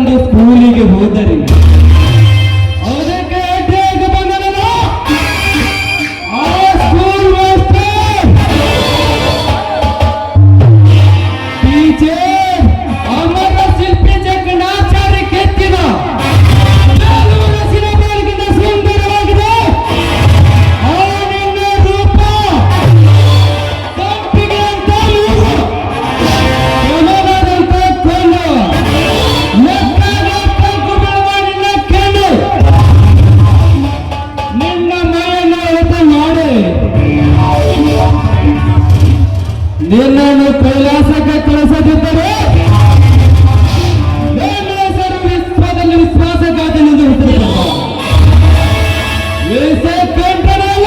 ಕಟ್ಟಿಕೊಂಡು ಸ್ಕೂಲಿಗೆ ಹೋದರೆ ಅದಕ್ಕೆ ಅಡ್ಡಿಯಾಗಿ ಬಂದನಲ್ಲ ಆ ಸ್ಕೂಲ್ ಮಾಸ್ಟರ್ ಟೀಚರ್ ಅಮರ ಶಿಲ್ಪಿ ಜಗನ್ನಾಚಾರ್ಯ ಕೆತ್ತಿನ ಸಿನಿಮಾಗಿಂತ ಸುಂದರವಾಗಿದೆ ಆ ನಿನ್ನ ರೂಪ ಕಂಪಿಗೆ ಅಂತ ನಿನ್ನನ್ನು ಕೈಲಾಸಕ್ಕೆ ಕಳಿಸದಿದ್ದರೆ ನನ್ನ ಹೆಸರು ವಿಶ್ವದಲ್ಲಿ ವಿಶ್ವಾಸಘಾತನೆಂದು ಕಂಠನಲ್ಲ.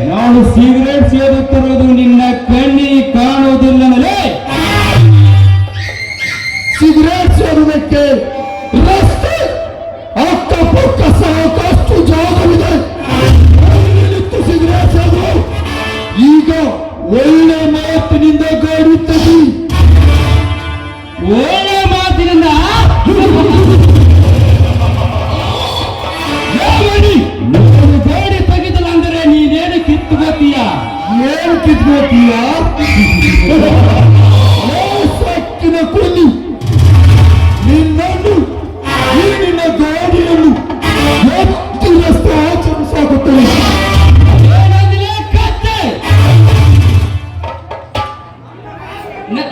ನಾನು ಸಿಗರೇಟ್ ಸೇದುತ್ತಿರುವುದು ನಿನ್ನ ಕಣ್ಣಿಗೆ ಕಾಣುವುದಿಲ್ಲವೇ? ಸಿಗರೇಟ್ ಸೇರುವುದಕ್ಕೆ ರಸ್ತೆ ಅಕ್ಕಪಕ್ಕ ಸಾಕಷ್ಟು ಜಾಗವಿದೆ. ಸಿಗರೇಟ್ ಸೇದು ಈಗ ಒಳ್ಳೆ ಮಾತಿನಿಂದ ಗಾಡುತ್ತದೆ. ಒಳ್ಳೆ ಮಾತಿನಿಂದ ನಾನು ಗಾಡಿ ತೆಗೆದಲ್ಲ ಅಂದರೆ ನೀನೇನು ಕಿತ್ಕೋತೀಯ? ಏನು ಕಿತ್ಕೋತೀಯ? ಸಕ್ಕಿನ ಕೂಲಿ ನಿನ್ನನ್ನು ಈ ನಿನ್ನ ಗಾಡಿಯನ್ನು ಎತ್ತಿ ರಸ್ತೆ ಆಚರಿಸಾಗುತ್ತದೆ.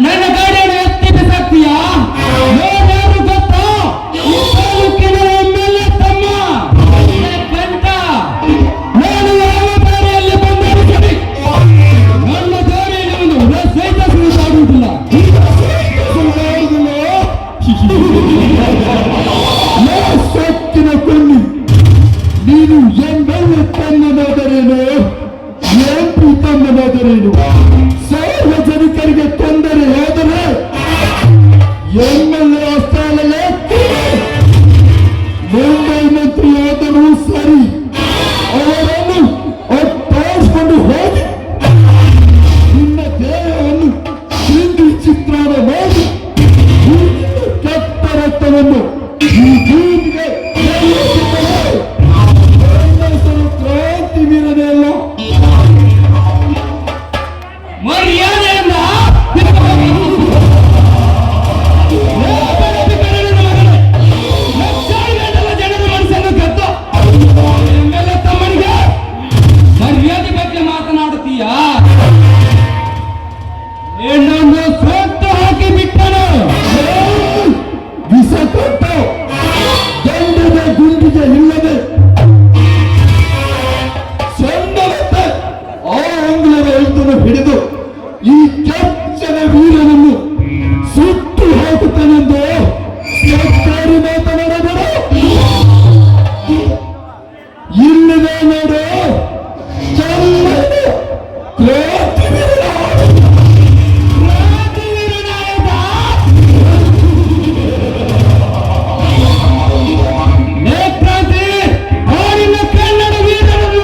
ನನ್ನ ಗಾಡಿಯನ್ನು ಎತ್ತಿ ಬಿಸಾಕ್ತೀಯಾ? ಯಾರು ಗೊತ್ತಾ? ಈ ತಾಲೂಕಿನ ಎಮ್ಮೆಲ್ಲೆ ತಮ್ಮ ಕಂಠ. ನಾನು ಮರಿ ಅವರನ್ನು ತೋರಿಸಿಕೊಂಡು ಹೋಗಿ ನಿನ್ನ ದೇಹವನ್ನು ತಿಂದು ಚಿತ್ರಾನ ಮಾಡಿ ಕೆಟ್ಟ ರಕ್ತವನ್ನು ಈ ಭೂಮಿಗೆ ಕ್ರಾಂತಿ ವೀರನೇ ಅಲ್ಲ. ಮರ್ಯಾದೆಯಿಂದ ಜನರ ಮನಸ್ಸನ್ನು ಕದ್ದು ನಿಮ್ಮೆಲ್ಲ ತಮ್ಮನಿಗೆ ಮರ್ಯಾದೆ ಬಗ್ಗೆ ಮಾತನಾಡುತ್ತೀಯಾ? ನಿನ್ನನ್ನು ಸೊತ್ತು ಹಾಕಿ ಬಿಟ್ಟನು. ವಿಷ ಕೊಟ್ಟು ದಂಡದ ಗುಂಡಿಗೆ ಇಲ್ಲದೆ ಸಣ್ಣವಂತೆ ಆ ಆಂಗ್ಲರ ವೈದ್ಯನು ಹಿಡಿದು ಈ ಕೆಚ್ಚನ ವೀರನನ್ನು ಸುಟ್ಟು ಹಾಕುತ್ತಾನೆಂದು ಸರ್ಕಾರಿ ಮಾತನಾಡಬೇಡ. ಇಲ್ಲಿದೆ ನೋಡು ಚಂದನ ಕ್ರಾಂತಿ ವೀರ. ನೇತ್ರಾಂತಿ ಅವನಿನ್ನ ಕನ್ನಡ ವೀರರನ್ನು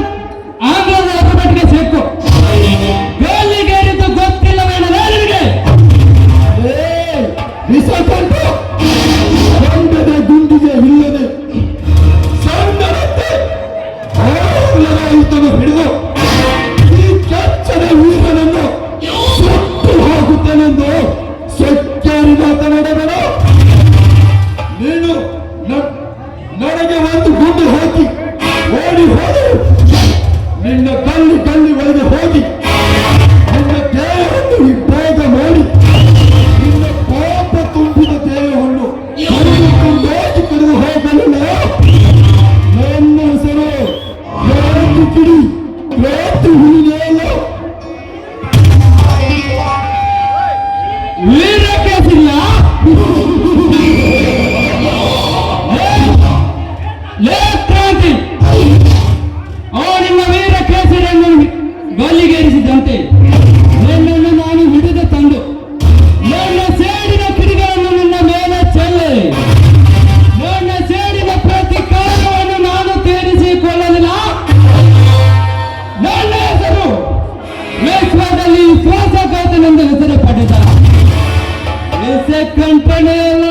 ಆಂಗ್ಲದ ಹತೋಟಿಗೆ ಸೇರ್ಕೊ. ಗೋಲಿಗೇರಿದ್ದು ಗೊತ್ತಿಲ್ಲವೇನಲ್ಲ ನಿನಗೆ? ವಿಷ ಕೊಟ್ಟು ದಂಡದ ಗುಂಡಿಗೆ ಇಲ್ಲದೆ ಸಣ್ಣರಂತೆ ಆಂಗ್ಲರ ವೈದ್ಯನು ಹಿಡಿದು ಈ ಕೆಚ್ಚನ ವೀರನನ್ನು ಸುಟ್ಟು ಹಾಕುತ್ತಾನೆಂದು ಸತ್ಯಾರಿ ಮಾತನಾಡಬೇಡ. ನೀನು ನನಗೆ ಒಂದು ಗುಂಡು ಹಾಕಿ ಓಡಿ ಹೋದರು ನಿನ್ನ ಗಲ್ಲಿ ಒಳಗೆ ಹೋಗಿ ನಿನ್ನ ದೇಹವನ್ನು ವಿಭಾಗ ಮಾಡಿ ನಿನ್ನ ಪಾಪ ತುಂಬಿದ ದೇಹವನ್ನು ಕೊಂಡೋಗಿ ಕರೆದು ಹೋಗಲಿಲ್ಲ. ನನ್ನ ಹೆಸರು ಕ್ರಾಂತಿ ಕಿಡಿ, ಕ್ರಾಂತಿ ಹುಲಿನೇ ಅಲ್ಲ. ವೀರ ಕೇಸರಿಯ ನೇತ್ರಾಂತಿ ಅವನಿನ್ನ ವೀರ ಕೇಸರಿಯನ್ನು ಗಲ್ಲಿಗೇರಿಸಿದಂತೆ ನಿನ್ನನ್ನು ನಾನು ಹಿಡಿದು ತಂದು ನನ್ನ ಸೇಡಿನ ಕಿಡಿಗಳನ್ನು ನಿನ್ನ ಮೇಲೆ ಚೆಲ್ಲೆ. ನನ್ನ ಸೇಡಿನ ಪ್ರತಿಕಾರವನ್ನು ನಾನು ತೀರಿಸಿಕೊಳ್ಳಲಿಲ್ಲ. ನನ್ನ ಹೆಸರು ವಿಶ್ವದಲ್ಲಿ ಶ್ವಾಸಘಾತನೆಂದು ಹೆಸರು ಪಡೆದ ವಿಷ ಕಂಪನಿಯಲ್ಲ.